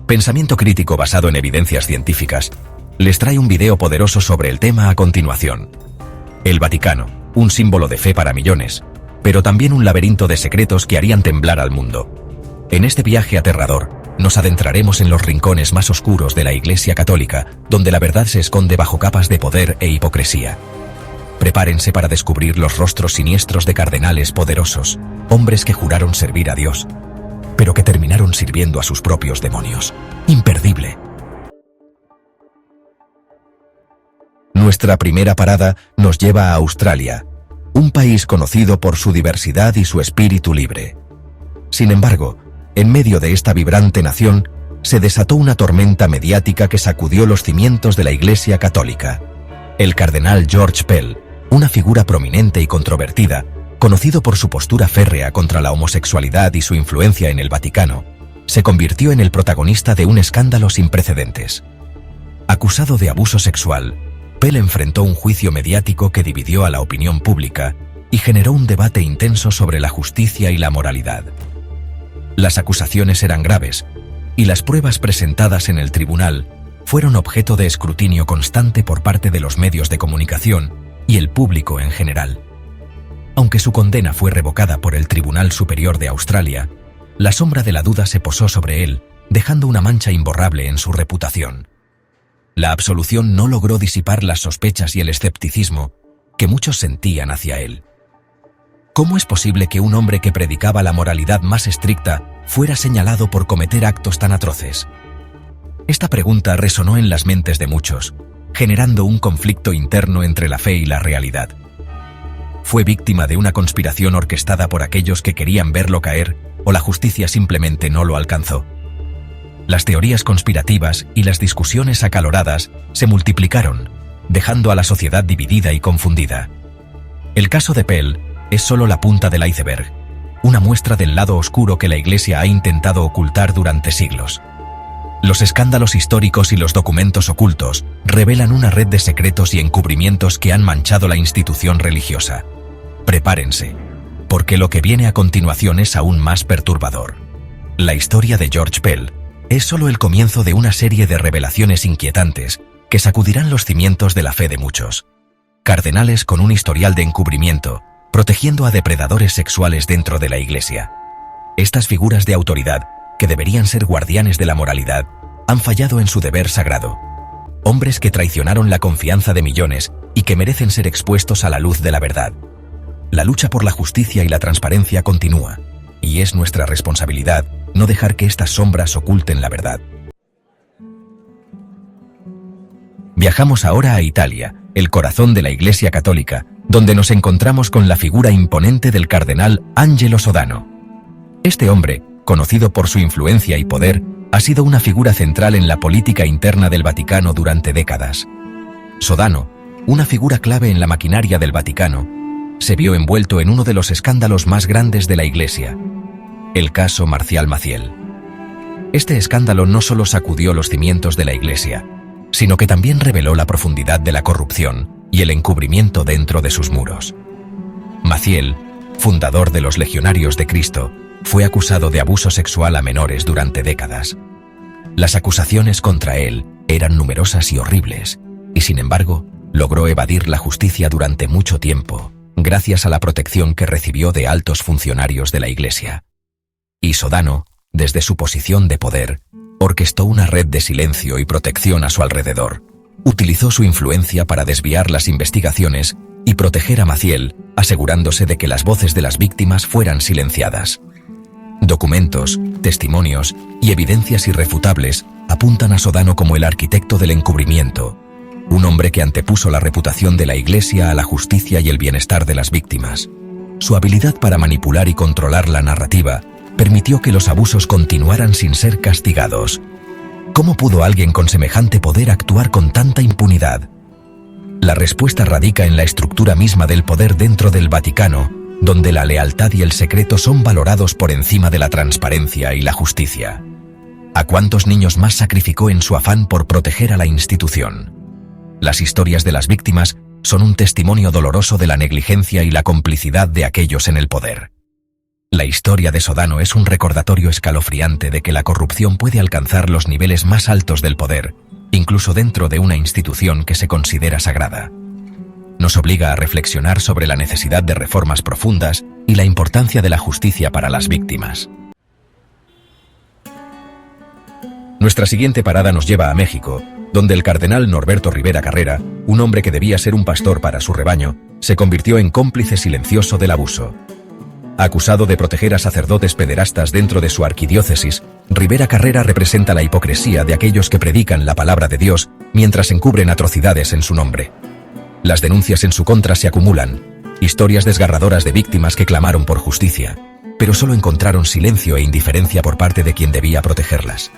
Pensamiento Crítico basado en evidencias científicas les trae un video poderoso sobre el tema a continuación. El Vaticano, un símbolo de fe para millones, pero también un laberinto de secretos que harían temblar al mundo. En este viaje aterrador, nos adentraremos en los rincones más oscuros de la Iglesia Católica, donde la verdad se esconde bajo capas de poder e hipocresía. Prepárense para descubrir los rostros siniestros de cardenales poderosos, hombres que juraron servir a Dios, pero que terminaron sirviendo a sus propios demonios. Imperdible. Nuestra primera parada nos lleva a Australia, un país conocido por su diversidad y su espíritu libre. Sin embargo, en medio de esta vibrante nación, se desató una tormenta mediática que sacudió los cimientos de la Iglesia Católica. El cardenal George Pell, una figura prominente y controvertida, conocido por su postura férrea contra la homosexualidad y su influencia en el Vaticano, se convirtió en el protagonista de un escándalo sin precedentes. Acusado de abuso sexual, Pell enfrentó un juicio mediático que dividió a la opinión pública y generó un debate intenso sobre la justicia y la moralidad. Las acusaciones eran graves, y las pruebas presentadas en el tribunal fueron objeto de escrutinio constante por parte de los medios de comunicación y el público en general. Aunque su condena fue revocada por el Tribunal Superior de Australia, la sombra de la duda se posó sobre él, dejando una mancha imborrable en su reputación. La absolución no logró disipar las sospechas y el escepticismo que muchos sentían hacia él. ¿Cómo es posible que un hombre que predicaba la moralidad más estricta fuera señalado por cometer actos tan atroces? Esta pregunta resonó en las mentes de muchos, generando un conflicto interno entre la fe y la realidad. ¿Fue víctima de una conspiración orquestada por aquellos que querían verlo caer, o la justicia simplemente no lo alcanzó? Las teorías conspirativas y las discusiones acaloradas se multiplicaron, dejando a la sociedad dividida y confundida. El caso de Pell es solo la punta del iceberg, una muestra del lado oscuro que la Iglesia ha intentado ocultar durante siglos. Los escándalos históricos y los documentos ocultos revelan una red de secretos y encubrimientos que han manchado la institución religiosa. Prepárense, porque lo que viene a continuación es aún más perturbador. La historia de George Pell es solo el comienzo de una serie de revelaciones inquietantes que sacudirán los cimientos de la fe de muchos. Cardenales con un historial de encubrimiento, protegiendo a depredadores sexuales dentro de la Iglesia. Estas figuras de autoridad, que deberían ser guardianes de la moralidad, han fallado en su deber sagrado. Hombres que traicionaron la confianza de millones y que merecen ser expuestos a la luz de la verdad. La lucha por la justicia y la transparencia continúa, y es nuestra responsabilidad no dejar que estas sombras oculten la verdad. Viajamos ahora a Italia, el corazón de la Iglesia Católica, donde nos encontramos con la figura imponente del cardenal Angelo Sodano. Este hombre, conocido por su influencia y poder, ha sido una figura central en la política interna del Vaticano durante décadas. Sodano, una figura clave en la maquinaria del Vaticano, se vio envuelto en uno de los escándalos más grandes de la Iglesia, el caso Marcial Maciel. Este escándalo no solo sacudió los cimientos de la Iglesia, sino que también reveló la profundidad de la corrupción y el encubrimiento dentro de sus muros. Maciel, fundador de los Legionarios de Cristo, fue acusado de abuso sexual a menores durante décadas. Las acusaciones contra él eran numerosas y horribles, y sin embargo, logró evadir la justicia durante mucho tiempo, gracias a la protección que recibió de altos funcionarios de la Iglesia. Y Sodano, desde su posición de poder, orquestó una red de silencio y protección a su alrededor. Utilizó su influencia para desviar las investigaciones y proteger a Maciel, asegurándose de que las voces de las víctimas fueran silenciadas. Documentos, testimonios y evidencias irrefutables apuntan a Sodano como el arquitecto del encubrimiento, un hombre que antepuso la reputación de la Iglesia a la justicia y el bienestar de las víctimas. Su habilidad para manipular y controlar la narrativa permitió que los abusos continuaran sin ser castigados. ¿Cómo pudo alguien con semejante poder actuar con tanta impunidad? La respuesta radica en la estructura misma del poder dentro del Vaticano, donde la lealtad y el secreto son valorados por encima de la transparencia y la justicia. ¿A cuántos niños más sacrificó en su afán por proteger a la institución? Las historias de las víctimas son un testimonio doloroso de la negligencia y la complicidad de aquellos en el poder. La historia de Sodano es un recordatorio escalofriante de que la corrupción puede alcanzar los niveles más altos del poder, incluso dentro de una institución que se considera sagrada. Nos obliga a reflexionar sobre la necesidad de reformas profundas y la importancia de la justicia para las víctimas. Nuestra siguiente parada nos lleva a México, donde el cardenal Norberto Rivera Carrera, un hombre que debía ser un pastor para su rebaño, se convirtió en cómplice silencioso del abuso. Acusado de proteger a sacerdotes pederastas dentro de su arquidiócesis, Rivera Carrera representa la hipocresía de aquellos que predican la palabra de Dios mientras encubren atrocidades en su nombre. Las denuncias en su contra se acumulan, historias desgarradoras de víctimas que clamaron por justicia, pero solo encontraron silencio e indiferencia por parte de quien debía protegerlas.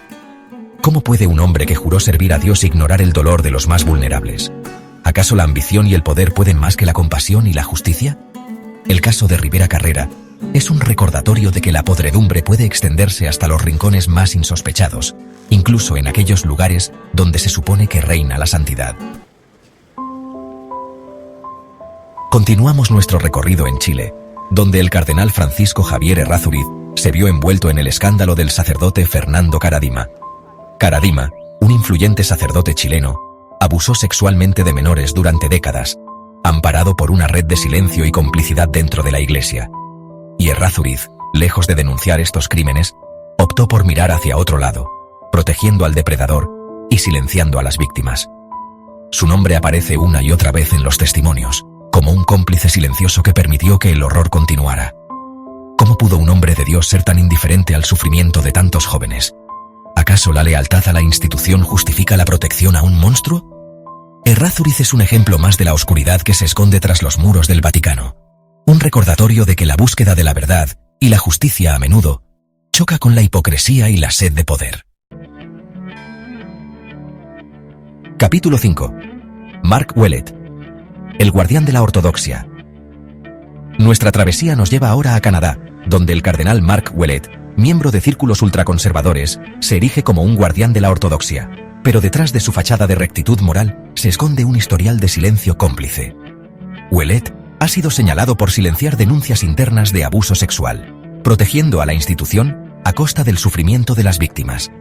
¿Cómo puede un hombre que juró servir a Dios ignorar el dolor de los más vulnerables? ¿Acaso la ambición y el poder pueden más que la compasión y la justicia? El caso de Rivera Carrera es un recordatorio de que la podredumbre puede extenderse hasta los rincones más insospechados, incluso en aquellos lugares donde se supone que reina la santidad. Continuamos nuestro recorrido en Chile, donde el cardenal Francisco Javier Errázuriz se vio envuelto en el escándalo del sacerdote Fernando Karadima. Karadima, un influyente sacerdote chileno, abusó sexualmente de menores durante décadas, amparado por una red de silencio y complicidad dentro de la Iglesia. Y Errázuriz, lejos de denunciar estos crímenes, optó por mirar hacia otro lado, protegiendo al depredador y silenciando a las víctimas. Su nombre aparece una y otra vez en los testimonios, como un cómplice silencioso que permitió que el horror continuara. ¿Cómo pudo un hombre de Dios ser tan indiferente al sufrimiento de tantos jóvenes? ¿Acaso la lealtad a la institución justifica la protección a un monstruo? Errázuriz es un ejemplo más de la oscuridad que se esconde tras los muros del Vaticano. Un recordatorio de que la búsqueda de la verdad y la justicia a menudo choca con la hipocresía y la sed de poder. Capítulo 5. Mark Ouellet, el guardián de la ortodoxia. Nuestra travesía nos lleva ahora a Canadá, donde el cardenal Mark Ouellet, miembro de círculos ultraconservadores, se erige como un guardián de la ortodoxia, pero detrás de su fachada de rectitud moral se esconde un historial de silencio cómplice. Ouellet ha sido señalado por silenciar denuncias internas de abuso sexual, protegiendo a la institución a costa del sufrimiento de las víctimas.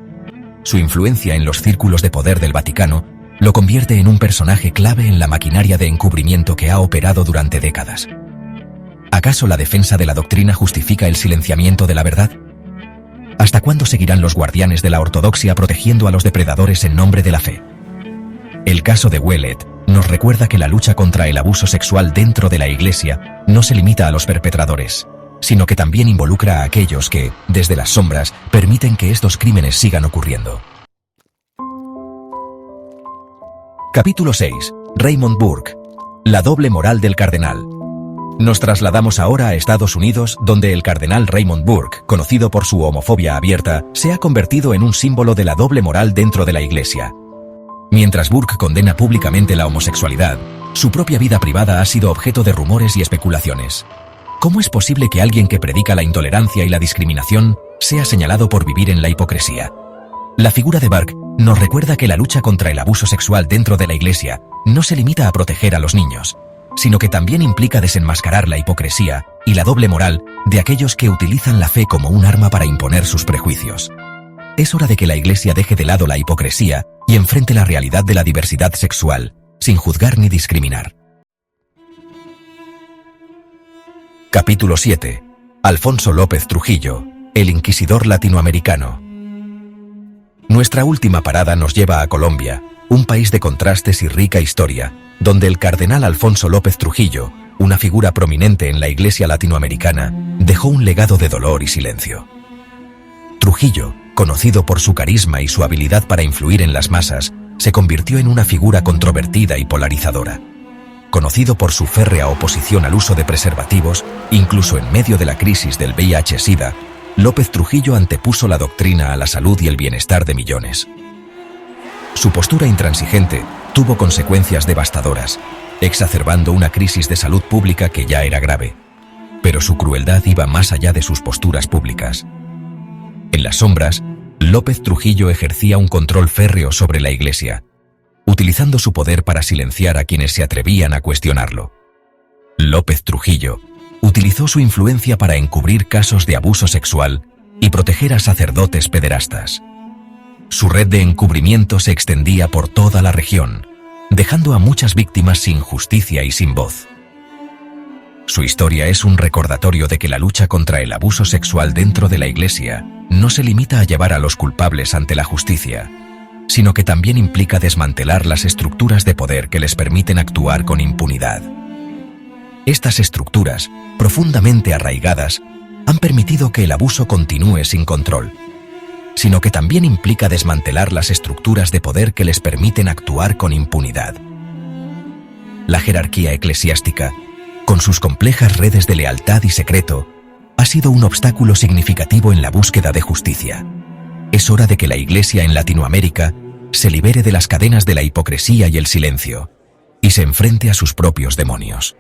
Su influencia en los círculos de poder del Vaticano lo convierte en un personaje clave en la maquinaria de encubrimiento que ha operado durante décadas. ¿Acaso la defensa de la doctrina justifica el silenciamiento de la verdad? ¿Hasta cuándo seguirán los guardianes de la ortodoxia protegiendo a los depredadores en nombre de la fe? El caso de Ouellet nos recuerda que la lucha contra el abuso sexual dentro de la Iglesia no se limita a los perpetradores, sino que también involucra a aquellos que, desde las sombras, permiten que estos crímenes sigan ocurriendo. Capítulo 6. Raymond Burke. La doble moral del cardenal. Nos trasladamos ahora a Estados Unidos, donde el cardenal Raymond Burke, conocido por su homofobia abierta, se ha convertido en un símbolo de la doble moral dentro de la Iglesia. Mientras Burke condena públicamente la homosexualidad, su propia vida privada ha sido objeto de rumores y especulaciones. ¿Cómo es posible que alguien que predica la intolerancia y la discriminación sea señalado por vivir en la hipocresía? La figura de Burke nos recuerda que la lucha contra el abuso sexual dentro de la Iglesia no se limita a proteger a los niños, sino que también implica desenmascarar la hipocresía y la doble moral de aquellos que utilizan la fe como un arma para imponer sus prejuicios. Es hora de que la Iglesia deje de lado la hipocresía y enfrente la realidad de la diversidad sexual, sin juzgar ni discriminar. Capítulo 7. Alfonso López Trujillo, el inquisidor latinoamericano. Nuestra última parada nos lleva a Colombia, un país de contrastes y rica historia, donde el cardenal Alfonso López Trujillo, una figura prominente en la Iglesia latinoamericana, dejó un legado de dolor y silencio. Trujillo, conocido por su carisma y su habilidad para influir en las masas, se convirtió en una figura controvertida y polarizadora. Conocido por su férrea oposición al uso de preservativos, incluso en medio de la crisis del VIH-Sida, López Trujillo antepuso la doctrina a la salud y el bienestar de millones. Su postura intransigente tuvo consecuencias devastadoras, exacerbando una crisis de salud pública que ya era grave. Pero su crueldad iba más allá de sus posturas públicas. En las sombras, López Trujillo ejercía un control férreo sobre la Iglesia, utilizando su poder para silenciar a quienes se atrevían a cuestionarlo. López Trujillo utilizó su influencia para encubrir casos de abuso sexual y proteger a sacerdotes pederastas. Su red de encubrimiento se extendía por toda la región, dejando a muchas víctimas sin justicia y sin voz. Su historia es un recordatorio de que la lucha contra el abuso sexual dentro de la Iglesia no se limita a llevar a los culpables ante la justicia, sino que también implica desmantelar las estructuras de poder que les permiten actuar con impunidad. Estas estructuras, profundamente arraigadas, han permitido que el abuso continúe sin control, sino que también implica desmantelar las estructuras de poder que les permiten actuar con impunidad. La jerarquía eclesiástica, con sus complejas redes de lealtad y secreto, ha sido un obstáculo significativo en la búsqueda de justicia. Es hora de que la Iglesia en Latinoamérica se libere de las cadenas de la hipocresía y el silencio, y se enfrente a sus propios demonios.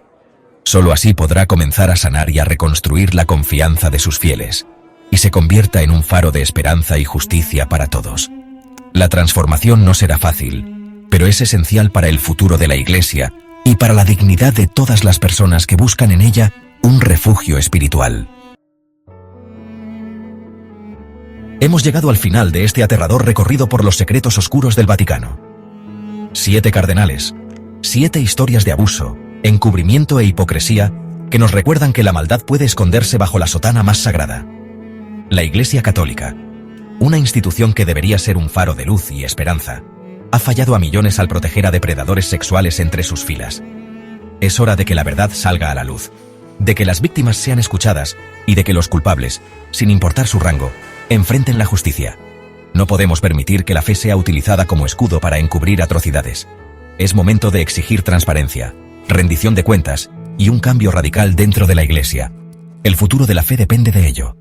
Solo así podrá comenzar a sanar y a reconstruir la confianza de sus fieles, y se convierta en un faro de esperanza y justicia para todos. La transformación no será fácil, pero es esencial para el futuro de la Iglesia y para la dignidad de todas las personas que buscan en ella un refugio espiritual. Hemos llegado al final de este aterrador recorrido por los secretos oscuros del Vaticano. 7 cardenales, 7 historias de abuso, encubrimiento e hipocresía que nos recuerdan que la maldad puede esconderse bajo la sotana más sagrada. La Iglesia Católica, una institución que debería ser un faro de luz y esperanza, ha fallado a millones al proteger a depredadores sexuales entre sus filas. Es hora de que la verdad salga a la luz, de que las víctimas sean escuchadas y de que los culpables, sin importar su rango, enfrenten la justicia. No podemos permitir que la fe sea utilizada como escudo para encubrir atrocidades. Es momento de exigir transparencia, rendición de cuentas y un cambio radical dentro de la Iglesia. El futuro de la fe depende de ello.